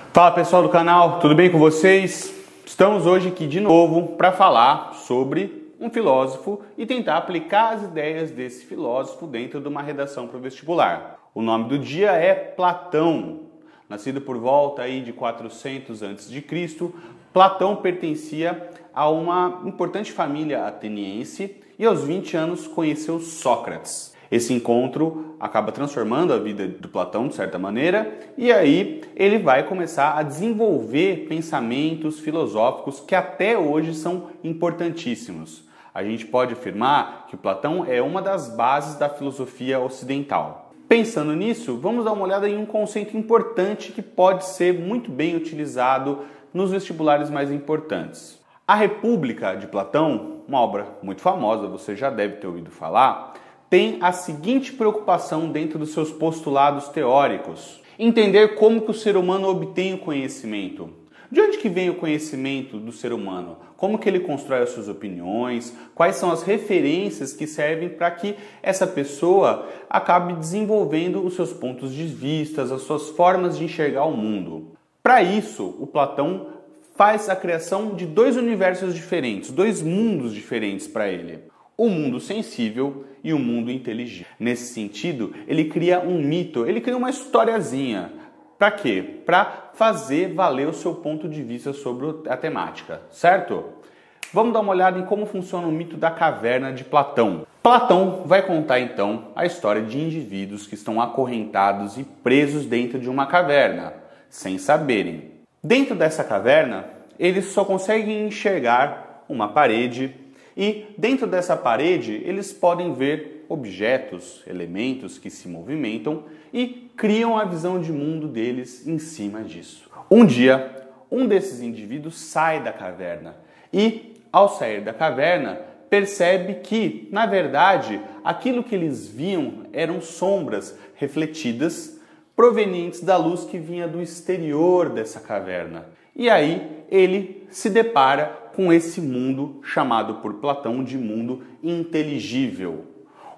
Fala pessoal do canal, tudo bem com vocês? Estamos hoje aqui de novo para falar sobre um filósofo e tentar aplicar as ideias desse filósofo dentro de uma redação para o vestibular. O nome do dia é Platão. Nascido por volta aí de 400 a.C., Platão pertencia a uma importante família ateniense e aos 20 anos conheceu Sócrates. Esse encontro acaba transformando a vida do Platão de certa maneira e aí ele vai começar a desenvolver pensamentos filosóficos que até hoje são importantíssimos. A gente pode afirmar que Platão é uma das bases da filosofia ocidental. Pensando nisso, vamos dar uma olhada em um conceito importante que pode ser muito bem utilizado nos vestibulares mais importantes. A República de Platão, uma obra muito famosa, você já deve ter ouvido falar, tem a seguinte preocupação dentro dos seus postulados teóricos: entender como que o ser humano obtém o conhecimento. De onde que vem o conhecimento do ser humano? Como que ele constrói as suas opiniões? Quais são as referências que servem para que essa pessoa acabe desenvolvendo os seus pontos de vista, as suas formas de enxergar o mundo? Para isso, o Platão faz a criação de dois universos diferentes, dois mundos diferentes para ele: o mundo sensível e o mundo inteligível. Nesse sentido, ele cria um mito, ele cria uma historiazinha. Para quê? Para fazer valer o seu ponto de vista sobre a temática, certo? Vamos dar uma olhada em como funciona o mito da caverna de Platão. Platão vai contar então a história de indivíduos que estão acorrentados e presos dentro de uma caverna, sem saberem. Dentro dessa caverna, eles só conseguem enxergar uma parede e dentro dessa parede eles podem ver objetos, elementos que se movimentam e criam a visão de mundo deles em cima disso. Um dia, um desses indivíduos sai da caverna e, ao sair da caverna, percebe que, na verdade, aquilo que eles viam eram sombras refletidas provenientes da luz que vinha do exterior dessa caverna. E aí ele se depara com esse mundo chamado por Platão de mundo inteligível.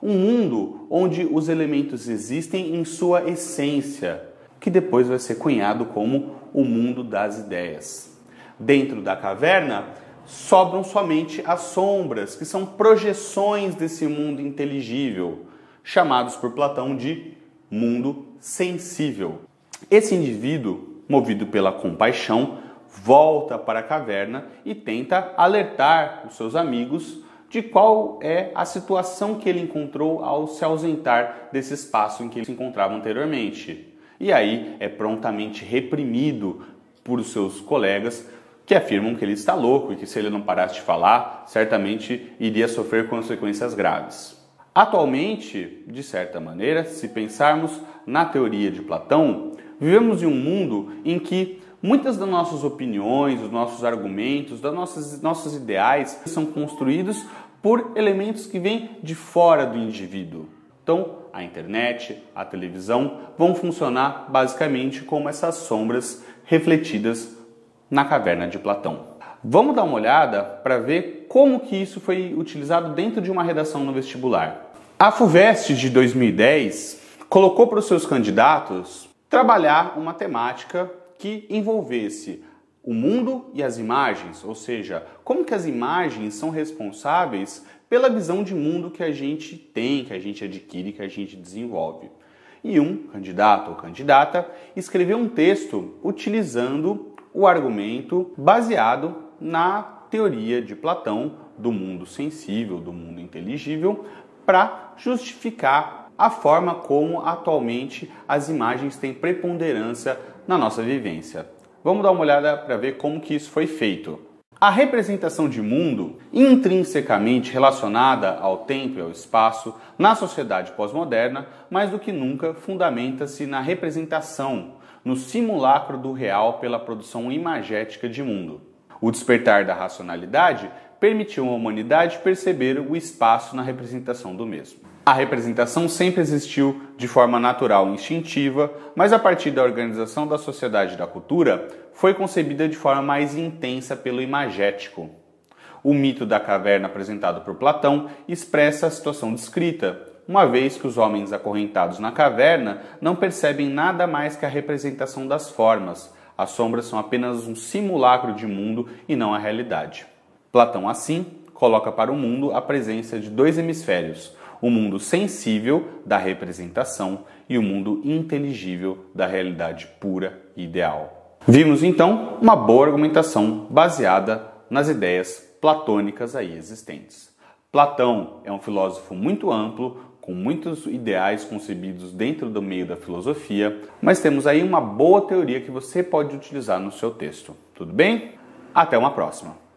Um mundo onde os elementos existem em sua essência, que depois vai ser cunhado como o mundo das ideias. Dentro da caverna sobram somente as sombras, que são projeções desse mundo inteligível, chamados por Platão de mundo sensível. Esse indivíduo, movido pela compaixão, volta para a caverna e tenta alertar os seus amigos de qual é a situação que ele encontrou ao se ausentar desse espaço em que ele se encontrava anteriormente. E aí é prontamente reprimido por seus colegas, que afirmam que ele está louco e que se ele não parasse de falar, certamente iria sofrer consequências graves. Atualmente, de certa maneira, se pensarmos na teoria de Platão, vivemos em um mundo em que muitas das nossas opiniões, os nossos argumentos, nossos ideais são construídos por elementos que vêm de fora do indivíduo. Então, a internet, a televisão vão funcionar basicamente como essas sombras refletidas na caverna de Platão. Vamos dar uma olhada para ver como que isso foi utilizado dentro de uma redação no vestibular. A FUVEST de 2010 colocou para os seus candidatos trabalhar uma temática que envolvesse o mundo e as imagens, ou seja, como que as imagens são responsáveis pela visão de mundo que a gente tem, que a gente adquire, que a gente desenvolve. E um candidato ou candidata escreveu um texto utilizando o argumento baseado na teoria de Platão do mundo sensível, do mundo inteligível, para justificar a forma como atualmente as imagens têm preponderância na nossa vivência. Vamos dar uma olhada para ver como que isso foi feito. A representação de mundo, intrinsecamente relacionada ao tempo e ao espaço, na sociedade pós-moderna, mais do que nunca fundamenta-se na representação, no simulacro do real pela produção imagética de mundo. O despertar da racionalidade permitiu à humanidade perceber o espaço na representação do mesmo. A representação sempre existiu de forma natural e instintiva, mas a partir da organização da sociedade e da cultura, foi concebida de forma mais intensa pelo imagético. O mito da caverna apresentado por Platão expressa a situação descrita, uma vez que os homens acorrentados na caverna não percebem nada mais que a representação das formas, As sombras são apenas um simulacro de mundo e não a realidade. Platão, assim, coloca para o mundo a presença de dois hemisférios, o mundo sensível da representação e o mundo inteligível da realidade pura e ideal. Vimos então uma boa argumentação baseada nas ideias platônicas aí existentes. Platão é um filósofo muito amplo, com muitos ideais concebidos dentro do meio da filosofia, mas temos aí uma boa teoria que você pode utilizar no seu texto. Tudo bem? Até uma próxima!